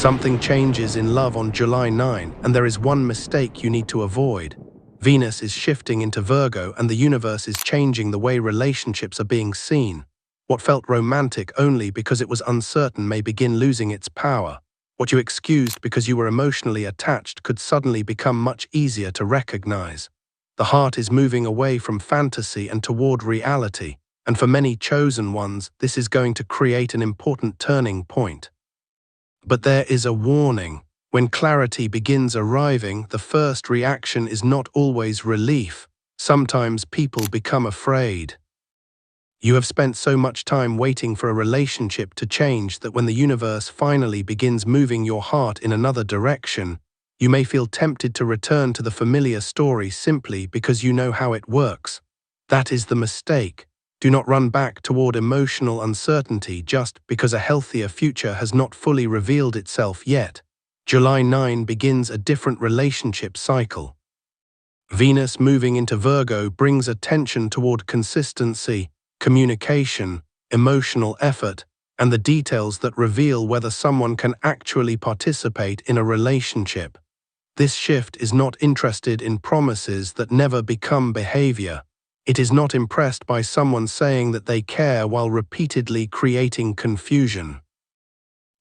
Something changes in love on July 9, and there is one mistake you need to avoid. Venus is shifting into Virgo, and the universe is changing the way relationships are being seen. What felt romantic only because it was uncertain may begin losing its power. What you excused because you were emotionally attached could suddenly become much easier to recognize. The heart is moving away from fantasy and toward reality, and for many chosen ones, this is going to create an important turning point. But there is a warning. When clarity begins arriving, the first reaction is not always relief. Sometimes people become afraid. You have spent so much time waiting for a relationship to change that when the universe finally begins moving your heart in another direction, you may feel tempted to return to the familiar story simply because you know how it works. That is the mistake. Do not run back toward emotional uncertainty just because a healthier future has not fully revealed itself yet. July 9 begins a different relationship cycle. Venus moving into Virgo brings attention toward consistency, communication, emotional effort, and the details that reveal whether someone can actually participate in a relationship. This shift is not interested in promises that never become behavior. It is not impressed by someone saying that they care while repeatedly creating confusion.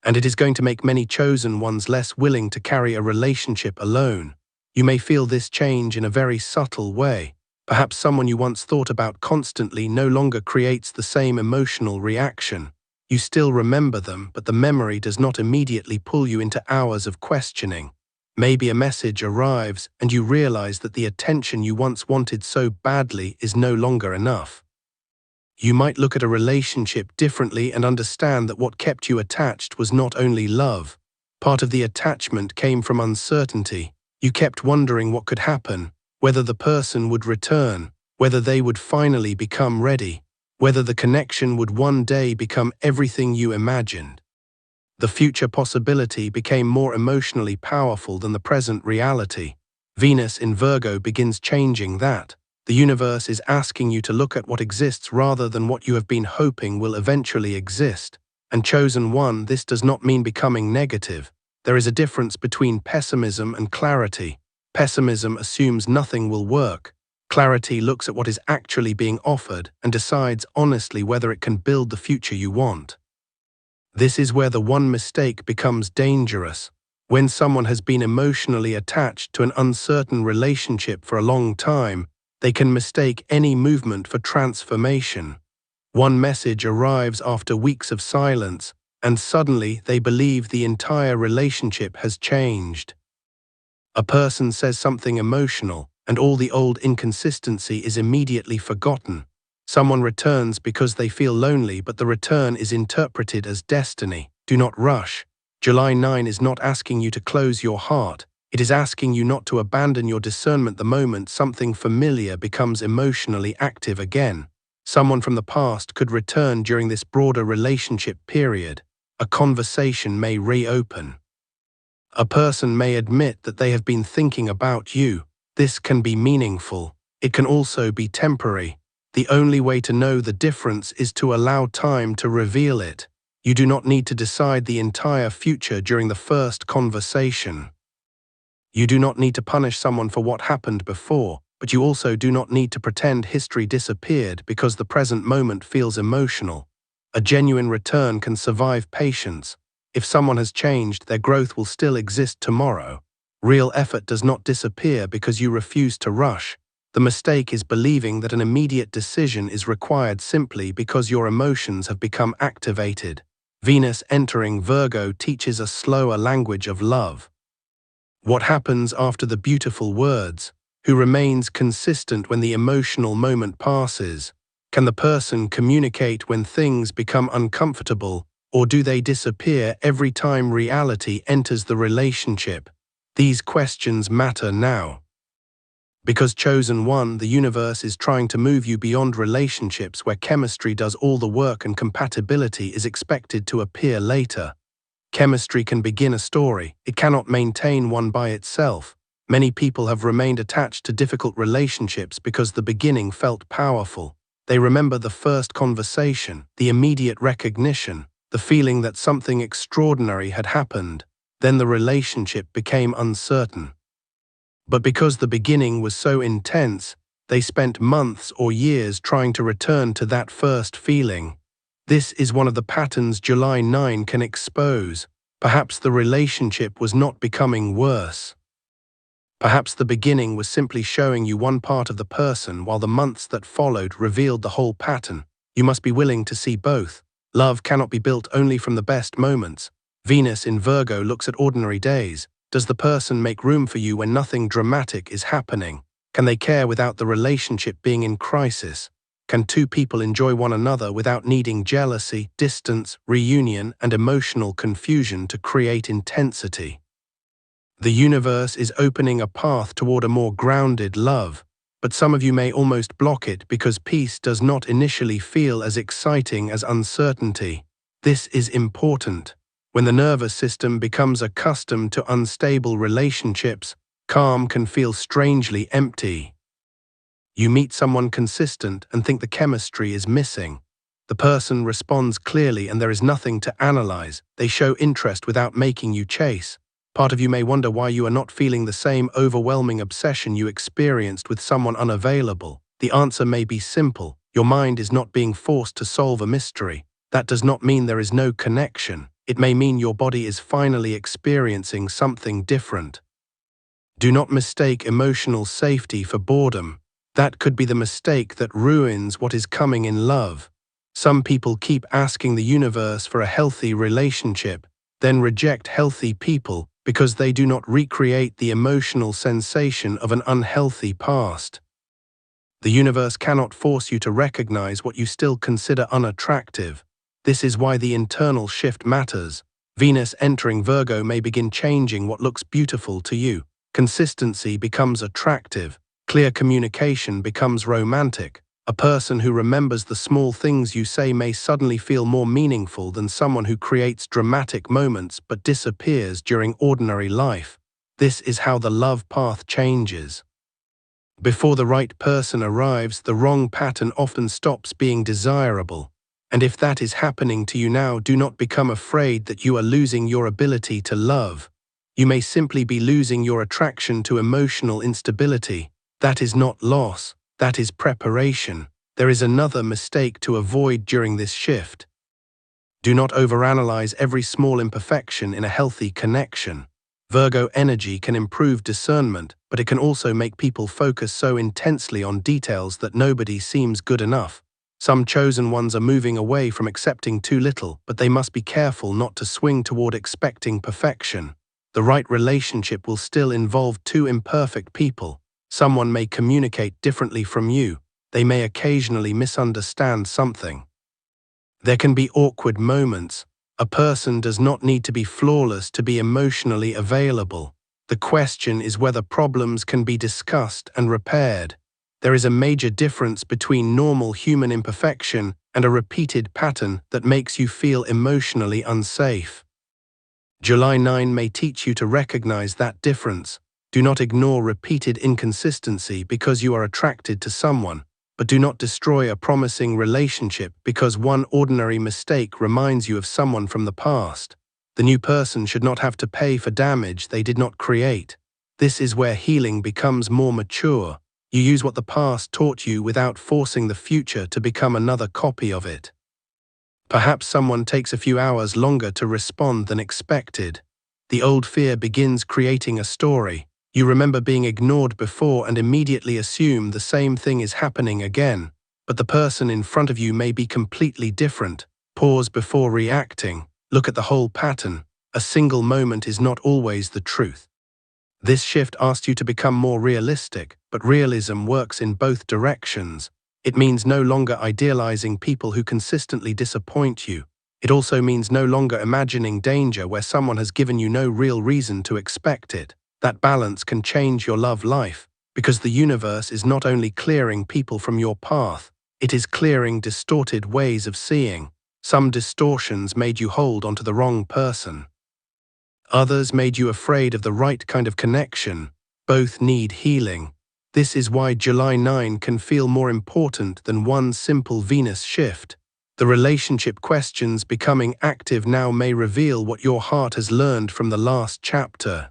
And it is going to make many chosen ones less willing to carry a relationship alone. You may feel this change in a very subtle way. Perhaps someone you once thought about constantly no longer creates the same emotional reaction. You still remember them, but the memory does not immediately pull you into hours of questioning. Maybe a message arrives and you realize that the attention you once wanted so badly is no longer enough. You might look at a relationship differently and understand that what kept you attached was not only love. Part of the attachment came from uncertainty. You kept wondering what could happen, whether the person would return, whether they would finally become ready, whether the connection would one day become everything you imagined. The future possibility became more emotionally powerful than the present reality. Venus in Virgo begins changing that. The universe is asking you to look at what exists rather than what you have been hoping will eventually exist. And chosen one, this does not mean becoming negative. There is a difference between pessimism and clarity. Pessimism assumes nothing will work. Clarity looks at what is actually being offered and decides honestly whether it can build the future you want. This is where the one mistake becomes dangerous. When someone has been emotionally attached to an uncertain relationship for a long time, they can mistake any movement for transformation. One message arrives after weeks of silence, and suddenly they believe the entire relationship has changed. A person says something emotional, and all the old inconsistency is immediately forgotten. Someone returns because they feel lonely, but the return is interpreted as destiny. Do not rush. July 9 is not asking you to close your heart. It is asking you not to abandon your discernment the moment something familiar becomes emotionally active again. Someone from the past could return during this broader relationship period. A conversation may reopen. A person may admit that they have been thinking about you. This can be meaningful. It can also be temporary. The only way to know the difference is to allow time to reveal it. You do not need to decide the entire future during the first conversation. You do not need to punish someone for what happened before, but you also do not need to pretend history disappeared because the present moment feels emotional. A genuine return can survive patience. If someone has changed, their growth will still exist tomorrow. Real effort does not disappear because you refuse to rush. The mistake is believing that an immediate decision is required simply because your emotions have become activated. Venus entering Virgo teaches a slower language of love. What happens after the beautiful words? Who remains consistent when the emotional moment passes? Can the person communicate when things become uncomfortable, or do they disappear every time reality enters the relationship? These questions matter now. Because chosen one, the universe is trying to move you beyond relationships where chemistry does all the work and compatibility is expected to appear later. Chemistry can begin a story. It cannot maintain one by itself. Many people have remained attached to difficult relationships because the beginning felt powerful. They remember the first conversation, the immediate recognition, the feeling that something extraordinary had happened. Then the relationship became uncertain. But because the beginning was so intense, they spent months or years trying to return to that first feeling. This is one of the patterns July 9 can expose. Perhaps the relationship was not becoming worse. Perhaps the beginning was simply showing you one part of the person, while the months that followed revealed the whole pattern. You must be willing to see both. Love cannot be built only from the best moments. Venus in Virgo looks at ordinary days. Does the person make room for you when nothing dramatic is happening? Can they care without the relationship being in crisis? Can two people enjoy one another without needing jealousy, distance, reunion, and emotional confusion to create intensity? The universe is opening a path toward a more grounded love, but some of you may almost block it because peace does not initially feel as exciting as uncertainty. This is important. When the nervous system becomes accustomed to unstable relationships, calm can feel strangely empty. You meet someone consistent and think the chemistry is missing. The person responds clearly and there is nothing to analyze. They show interest without making you chase. Part of you may wonder why you are not feeling the same overwhelming obsession you experienced with someone unavailable. The answer may be simple. Your mind is not being forced to solve a mystery. That does not mean there is no connection. It may mean your body is finally experiencing something different. Do not mistake emotional safety for boredom. That could be the mistake that ruins what is coming in love. Some people keep asking the universe for a healthy relationship, then reject healthy people because they do not recreate the emotional sensation of an unhealthy past. The universe cannot force you to recognize what you still consider unattractive. This is why the internal shift matters. Venus entering Virgo may begin changing what looks beautiful to you. Consistency becomes attractive. Clear communication becomes romantic. A person who remembers the small things you say may suddenly feel more meaningful than someone who creates dramatic moments but disappears during ordinary life. This is how the love path changes. Before the right person arrives, the wrong pattern often stops being desirable. And if that is happening to you now, do not become afraid that you are losing your ability to love. You may simply be losing your attraction to emotional instability. That is not loss. That is preparation. There is another mistake to avoid during this shift. Do not overanalyze every small imperfection in a healthy connection. Virgo energy can improve discernment, but it can also make people focus so intensely on details that nobody seems good enough. Some chosen ones are moving away from accepting too little, but they must be careful not to swing toward expecting perfection. The right relationship will still involve two imperfect people. Someone may communicate differently from you. They may occasionally misunderstand something. There can be awkward moments. A person does not need to be flawless to be emotionally available. The question is whether problems can be discussed and repaired. There is a major difference between normal human imperfection and a repeated pattern that makes you feel emotionally unsafe. July 9 may teach you to recognize that difference. Do not ignore repeated inconsistency because you are attracted to someone, but do not destroy a promising relationship because one ordinary mistake reminds you of someone from the past. The new person should not have to pay for damage they did not create. This is where healing becomes more mature. You use what the past taught you without forcing the future to become another copy of it. Perhaps someone takes a few hours longer to respond than expected. The old fear begins creating a story. You remember being ignored before and immediately assume the same thing is happening again. But the person in front of you may be completely different. Pause before reacting. Look at the whole pattern. A single moment is not always the truth. This shift asks you to become more realistic, but realism works in both directions. It means no longer idealizing people who consistently disappoint you. It also means no longer imagining danger where someone has given you no real reason to expect it. That balance can change your love life, because the universe is not only clearing people from your path, it is clearing distorted ways of seeing. Some distortions made you hold onto the wrong person. Others made you afraid of the right kind of connection. Both need healing. This is why July 9 can feel more important than one simple Venus shift. The relationship questions becoming active now may reveal what your heart has learned from the last chapter.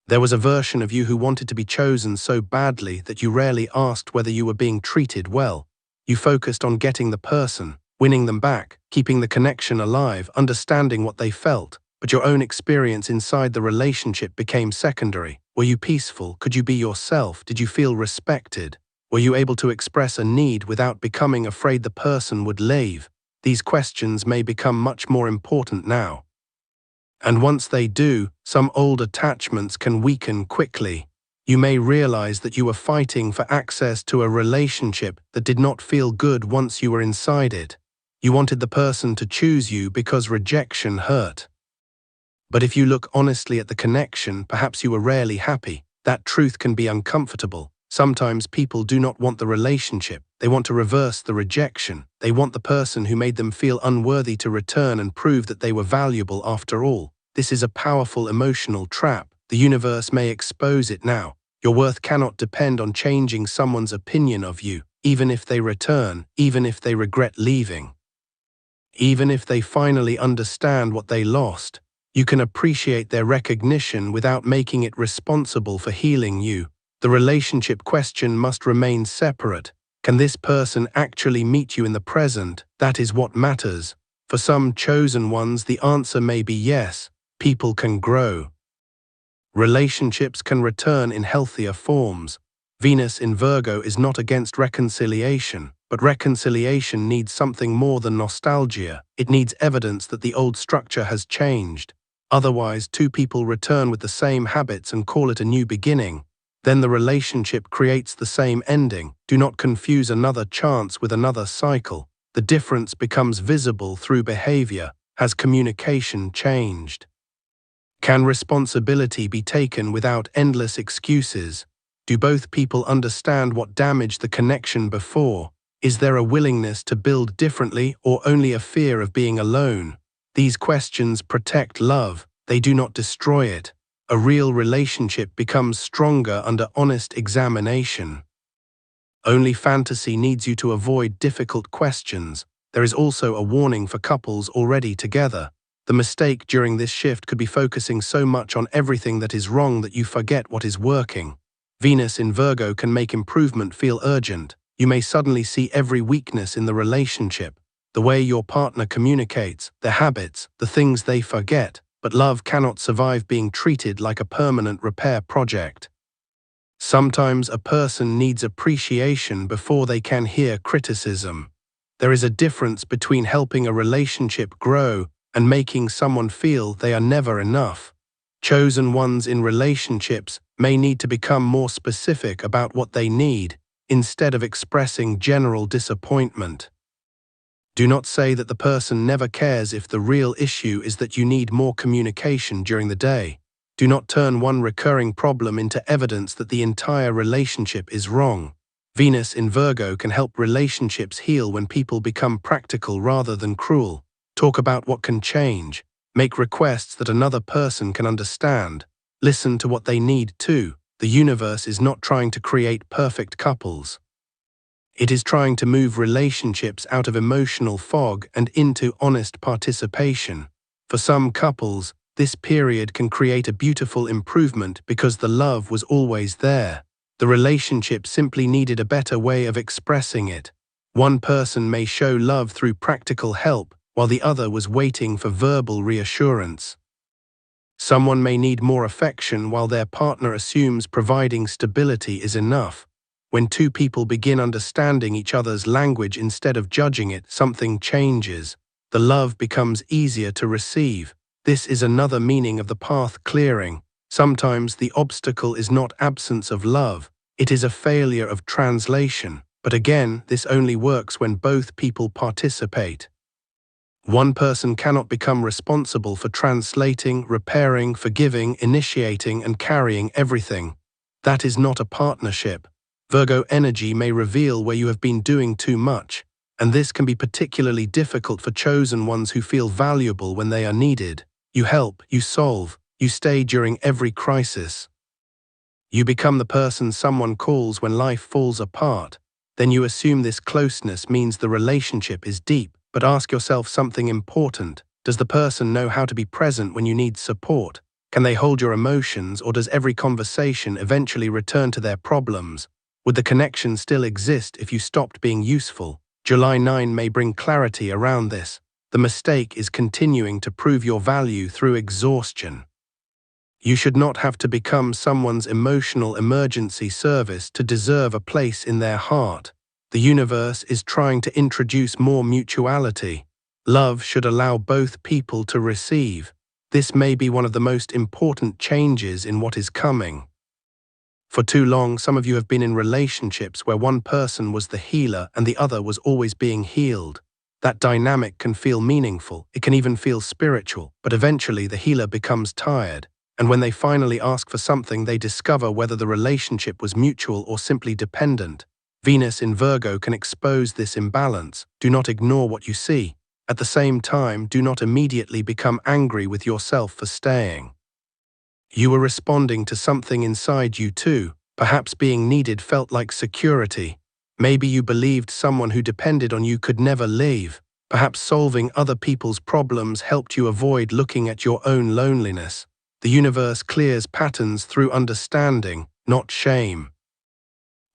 There was a version of you who wanted to be chosen so badly that you rarely asked whether you were being treated well. You focused on getting the person, winning them back, keeping the connection alive, understanding what they felt, but your own experience inside the relationship became secondary. Were you peaceful? Could you be yourself? Did you feel respected? Were you able to express a need without becoming afraid the person would leave? These questions may become much more important now. And once they do, some old attachments can weaken quickly. You may realize that you were fighting for access to a relationship that did not feel good once you were inside it. You wanted the person to choose you because rejection hurt. But if you look honestly at the connection, perhaps you were rarely happy. That truth can be uncomfortable. Sometimes people do not want the relationship. They want to reverse the rejection. They want the person who made them feel unworthy to return and prove that they were valuable after all. This is a powerful emotional trap. The universe may expose it now. Your worth cannot depend on changing someone's opinion of you, even if they return, even if they regret leaving. Even if they finally understand what they lost, you can appreciate their recognition without making it responsible for healing you. The relationship question must remain separate. Can this person actually meet you in the present? That is what matters. For some chosen ones, the answer may be yes. People can grow. Relationships can return in healthier forms. Venus in Virgo is not against reconciliation, but reconciliation needs something more than nostalgia. It needs evidence that the old structure has changed. Otherwise, two people return with the same habits and call it a new beginning. Then the relationship creates the same ending. Do not confuse another chance with another cycle. The difference becomes visible through behavior. Has communication changed? Can responsibility be taken without endless excuses? Do both people understand what damaged the connection before? Is there a willingness to build differently or only a fear of being alone? These questions protect love. They do not destroy it. A real relationship becomes stronger under honest examination. Only fantasy needs you to avoid difficult questions. There is also a warning for couples already together. The mistake during this shift could be focusing so much on everything that is wrong that you forget what is working. Venus in Virgo can make improvement feel urgent. You may suddenly see every weakness in the relationship, the way your partner communicates, their habits, the things they forget. But love cannot survive being treated like a permanent repair project. Sometimes a person needs appreciation before they can hear criticism. There is a difference between helping a relationship grow and making someone feel they are never enough. Chosen ones in relationships may need to become more specific about what they need, instead of expressing general disappointment. Do not say that the person never cares if the real issue is that you need more communication during the day. Do not turn one recurring problem into evidence that the entire relationship is wrong. Venus in Virgo can help relationships heal when people become practical rather than cruel. Talk about what can change. Make requests that another person can understand. Listen to what they need too. The universe is not trying to create perfect couples. It is trying to move relationships out of emotional fog and into honest participation. For some couples, this period can create a beautiful improvement because the love was always there. The relationship simply needed a better way of expressing it. One person may show love through practical help, while the other was waiting for verbal reassurance. Someone may need more affection while their partner assumes providing stability is enough. When two people begin understanding each other's language instead of judging it, something changes. The love becomes easier to receive. This is another meaning of the path clearing. Sometimes the obstacle is not absence of love, it is a failure of translation. But again, this only works when both people participate. One person cannot become responsible for translating, repairing, forgiving, initiating, and carrying everything. That is not a partnership. Virgo energy may reveal where you have been doing too much, and this can be particularly difficult for chosen ones who feel valuable when they are needed. You help, you solve, you stay during every crisis. You become the person someone calls when life falls apart. Then you assume this closeness means the relationship is deep, but ask yourself something important. Does the person know how to be present when you need support? Can they hold your emotions, or does every conversation eventually return to their problems? Would the connection still exist if you stopped being useful? July 9 may bring clarity around this. The mistake is continuing to prove your value through exhaustion. You should not have to become someone's emotional emergency service to deserve a place in their heart. The universe is trying to introduce more mutuality. Love should allow both people to receive. This may be one of the most important changes in what is coming. For too long, some of you have been in relationships where one person was the healer and the other was always being healed. That dynamic can feel meaningful, it can even feel spiritual, but eventually the healer becomes tired. And when they finally ask for something, they discover whether the relationship was mutual or simply dependent. Venus in Virgo can expose this imbalance. Do not ignore what you see. At the same time, do not immediately become angry with yourself for staying. You were responding to something inside you too. Perhaps being needed felt like security. Maybe you believed someone who depended on you could never leave. Perhaps solving other people's problems helped you avoid looking at your own loneliness. The universe clears patterns through understanding, not shame.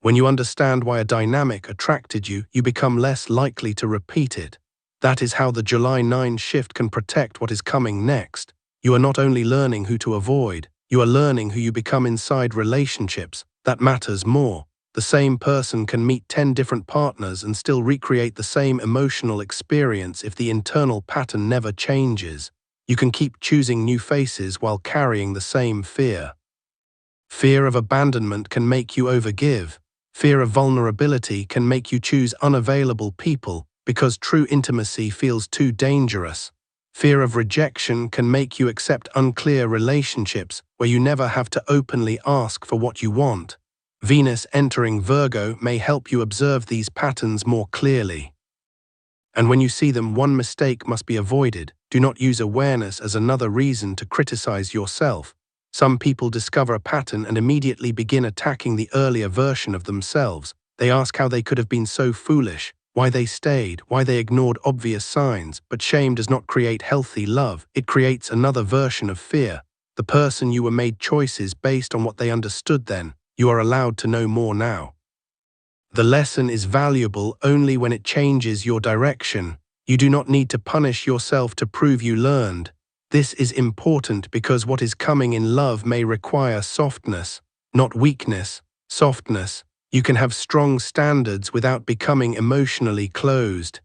When you understand why a dynamic attracted you, you become less likely to repeat it. That is how the July 9 shift can protect what is coming next. You are not only learning who to avoid, you are learning who you become inside relationships. That matters more. The same person can meet 10 different partners and still recreate the same emotional experience if the internal pattern never changes. You can keep choosing new faces while carrying the same fear. Fear of abandonment can make you overgive. Fear of vulnerability can make you choose unavailable people because true intimacy feels too dangerous. Fear of rejection can make you accept unclear relationships where you never have to openly ask for what you want. Venus entering Virgo may help you observe these patterns more clearly. And when you see them, one mistake must be avoided. Do not use awareness as another reason to criticize yourself. Some people discover a pattern and immediately begin attacking the earlier version of themselves. They ask how they could have been so foolish, why they stayed, why they ignored obvious signs. But shame does not create healthy love. It creates another version of fear. The person you were made choices based on what they understood then. You are allowed to know more now. The lesson is valuable only when it changes your direction. You do not need to punish yourself to prove you learned. This is important because what is coming in love may require softness, not weakness, softness. You can have strong standards without becoming emotionally closed.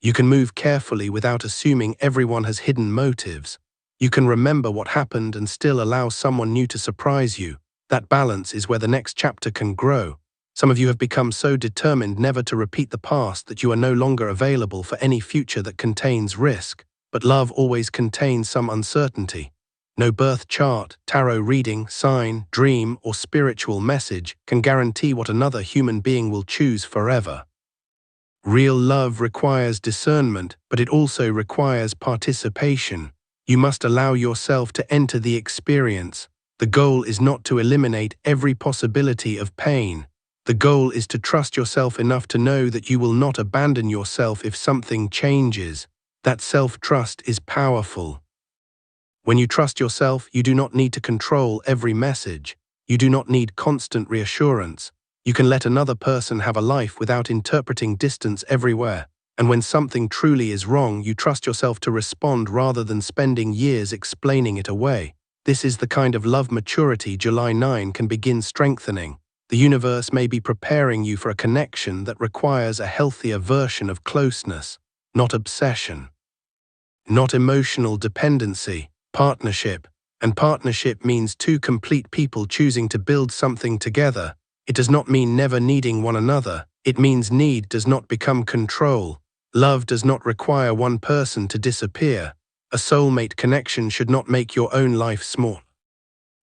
You can move carefully without assuming everyone has hidden motives. You can remember what happened and still allow someone new to surprise you. That balance is where the next chapter can grow. Some of you have become so determined never to repeat the past that you are no longer available for any future that contains risk. But love always contains some uncertainty. No birth chart, tarot reading, sign, dream, or spiritual message can guarantee what another human being will choose forever. Real love requires discernment, but it also requires participation. You must allow yourself to enter the experience. The goal is not to eliminate every possibility of pain. The goal is to trust yourself enough to know that you will not abandon yourself if something changes. That self-trust is powerful. When you trust yourself, you do not need to control every message. You do not need constant reassurance. You can let another person have a life without interpreting distance everywhere. And when something truly is wrong, you trust yourself to respond rather than spending years explaining it away. This is the kind of love maturity July 9 can begin strengthening. The universe may be preparing you for a connection that requires a healthier version of closeness, not obsession, not emotional dependency, partnership. And partnership means two complete people choosing to build something together. It does not mean never needing one another. It means need does not become control. Love does not require one person to disappear. A soulmate connection should not make your own life small.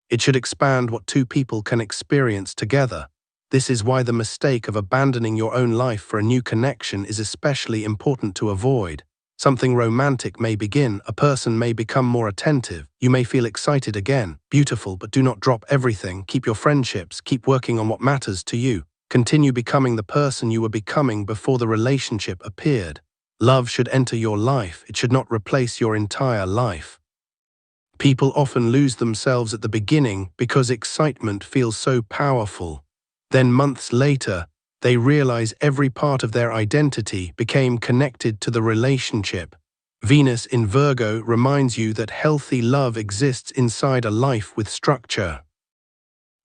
It should expand what two people can experience together. This is why the mistake of abandoning your own life for a new connection is especially important to avoid. Something romantic may begin, a person may become more attentive, you may feel excited again, beautiful, but do not drop everything, keep your friendships, keep working on what matters to you. Continue becoming the person you were becoming before the relationship appeared. Love should enter your life, it should not replace your entire life. People often lose themselves at the beginning because excitement feels so powerful. Then months later, they realize every part of their identity became connected to the relationship. Venus in Virgo reminds you that healthy love exists inside a life with structure.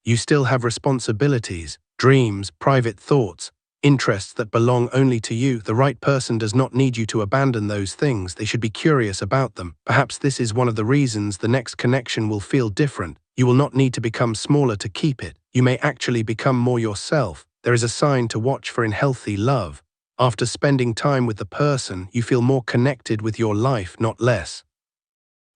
You still have responsibilities, dreams, private thoughts, interests that belong only to you. The right person does not need you to abandon those things. They should be curious about them. Perhaps this is one of the reasons the next connection will feel different. You will not need to become smaller to keep it. You may actually become more yourself. There is a sign to watch for in healthy love. After spending time with the person, you feel more connected with your life, not less.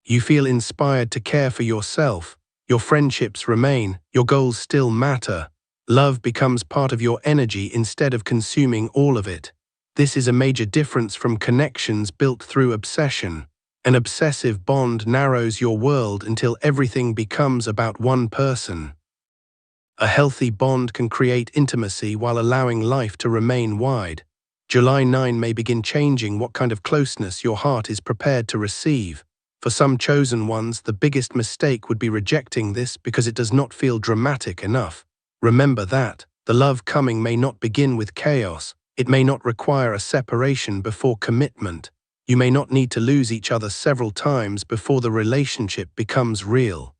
You feel inspired to care for yourself. Your friendships remain. Your goals still matter. Love becomes part of your energy instead of consuming all of it. This is a major difference from connections built through obsession. An obsessive bond narrows your world until everything becomes about one person. A healthy bond can create intimacy while allowing life to remain wide. July 9 may begin changing what kind of closeness your heart is prepared to receive. For some chosen ones, the biggest mistake would be rejecting this because it does not feel dramatic enough. Remember that the love coming may not begin with chaos. It may not require a separation before commitment. You may not need to lose each other several times before the relationship becomes real.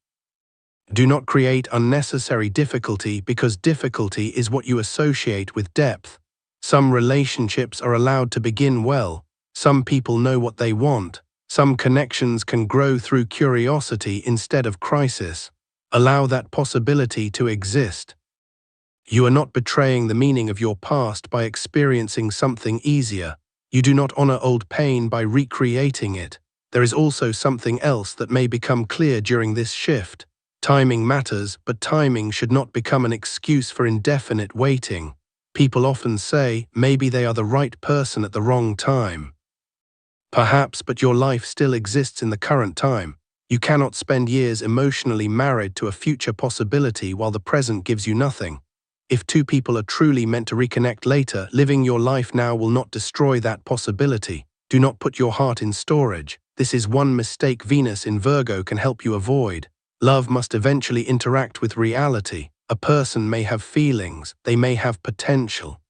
Do not create unnecessary difficulty because difficulty is what you associate with depth. Some relationships are allowed to begin well. Some people know what they want. Some connections can grow through curiosity instead of crisis. Allow that possibility to exist. You are not betraying the meaning of your past by experiencing something easier. You do not honor old pain by recreating it. There is also something else that may become clear during this shift. Timing matters, but timing should not become an excuse for indefinite waiting. People often say, maybe they are the right person at the wrong time. Perhaps, but your life still exists in the current time. You cannot spend years emotionally married to a future possibility while the present gives you nothing. If two people are truly meant to reconnect later, living your life now will not destroy that possibility. Do not put your heart in storage. This is one mistake Venus in Virgo can help you avoid. Love must eventually interact with reality. A person may have feelings, they may have potential.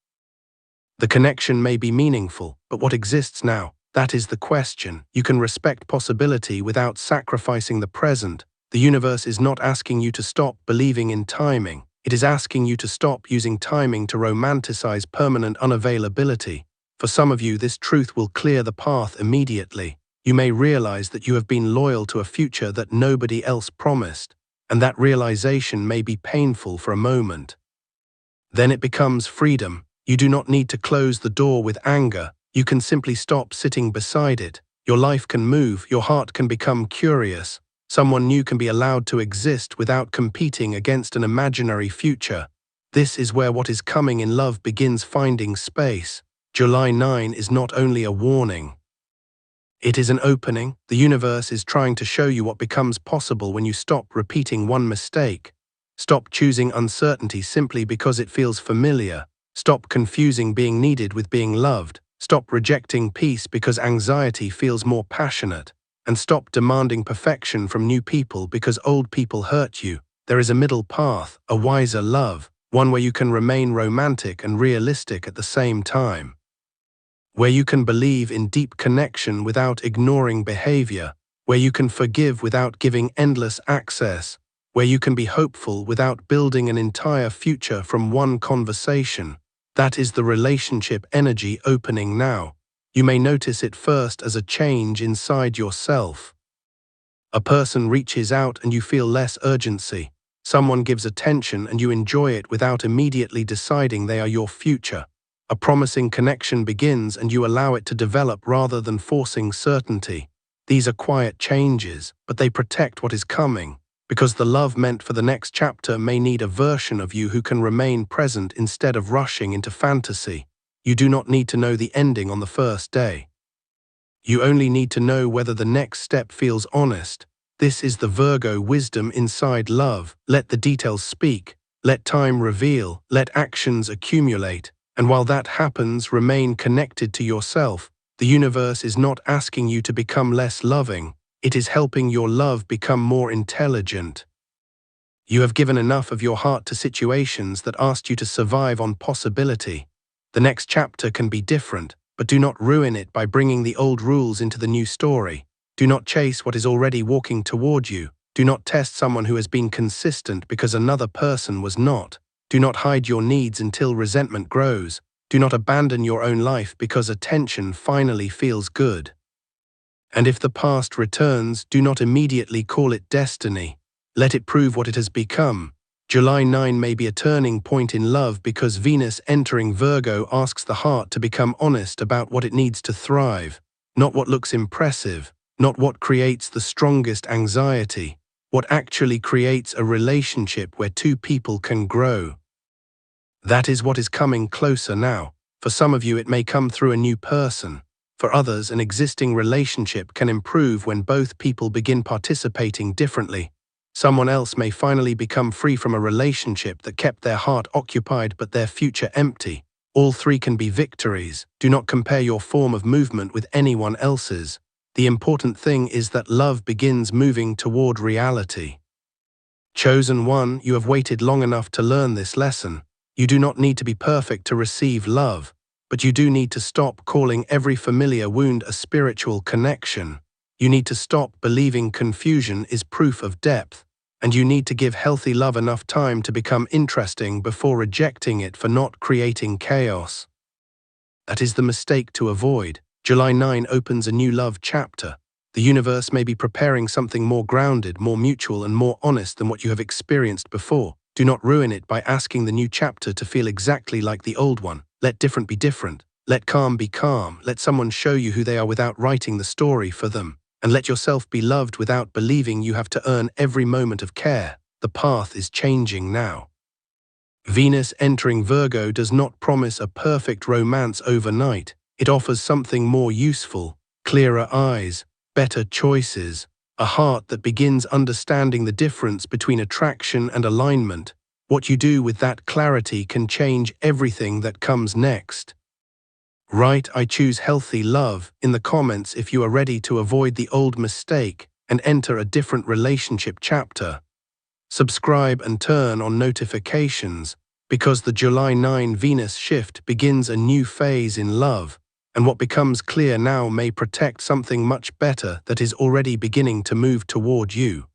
The connection may be meaningful, but what exists now? That is the question. You can respect possibility without sacrificing the present. The universe is not asking you to stop believing in timing. It is asking you to stop using timing to romanticize permanent unavailability. For some of you, this truth will clear the path immediately. You may realize that you have been loyal to a future that nobody else promised, and that realization may be painful for a moment. Then it becomes freedom. You do not need to close the door with anger. You can simply stop sitting beside it. Your life can move, your heart can become curious. Someone new can be allowed to exist without competing against an imaginary future. This is where what is coming in love begins finding space. July 9 is not only a warning. It is an opening. The universe is trying to show you what becomes possible when you stop repeating one mistake. Stop choosing uncertainty simply because it feels familiar. Stop confusing being needed with being loved. Stop rejecting peace because anxiety feels more passionate. And stop demanding perfection from new people because old people hurt you. There is a middle path, a wiser love, one where you can remain romantic and realistic at the same time. Where you can believe in deep connection without ignoring behavior. Where you can forgive without giving endless access. Where you can be hopeful without building an entire future from one conversation. That is the relationship energy opening now. You may notice it first as a change inside yourself. A person reaches out and you feel less urgency. Someone gives attention and you enjoy it without immediately deciding they are your future. A promising connection begins and you allow it to develop rather than forcing certainty. These are quiet changes, but they protect what is coming, because the love meant for the next chapter may need a version of you who can remain present instead of rushing into fantasy. You do not need to know the ending on the first day. You only need to know whether the next step feels honest. This is the Virgo wisdom inside love. Let the details speak. Let time reveal, let actions accumulate, and while that happens, remain connected to yourself. The universe is not asking you to become less loving, it is helping your love become more intelligent. You have given enough of your heart to situations that asked you to survive on possibility. The next chapter can be different, but do not ruin it by bringing the old rules into the new story. Do not chase what is already walking toward you. Do not test someone who has been consistent because another person was not. Do not hide your needs until resentment grows. Do not abandon your own life because attention finally feels good. And if the past returns, do not immediately call it destiny. Let it prove what it has become. July 9 may be a turning point in love because Venus entering Virgo asks the heart to become honest about what it needs to thrive, not what looks impressive, not what creates the strongest anxiety, what actually creates a relationship where two people can grow. That is what is coming closer now. For some of you, it may come through a new person. For others, an existing relationship can improve when both people begin participating differently. Someone else may finally become free from a relationship that kept their heart occupied but their future empty. All three can be victories. Do not compare your form of movement with anyone else's. The important thing is that love begins moving toward reality. Chosen one, you have waited long enough to learn this lesson. You do not need to be perfect to receive love, but you do need to stop calling every familiar wound a spiritual connection. You need to stop believing confusion is proof of depth, and you need to give healthy love enough time to become interesting before rejecting it for not creating chaos. That is the mistake to avoid. July 9 opens a new love chapter. The universe may be preparing something more grounded, more mutual, and more honest than what you have experienced before. Do not ruin it by asking the new chapter to feel exactly like the old one. Let different be different. Let calm be calm. Let someone show you who they are without writing the story for them. And let yourself be loved without believing you have to earn every moment of care. The path is changing now. Venus entering Virgo does not promise a perfect romance overnight. It offers something more useful, clearer eyes, better choices, a heart that begins understanding the difference between attraction and alignment. What you do with that clarity can change everything that comes next. Write "I choose healthy love" in the comments if you are ready to avoid the old mistake and enter a different relationship chapter. Subscribe and turn on notifications because the July 9 Venus shift begins a new phase in love, and what becomes clear now may protect something much better that is already beginning to move toward you.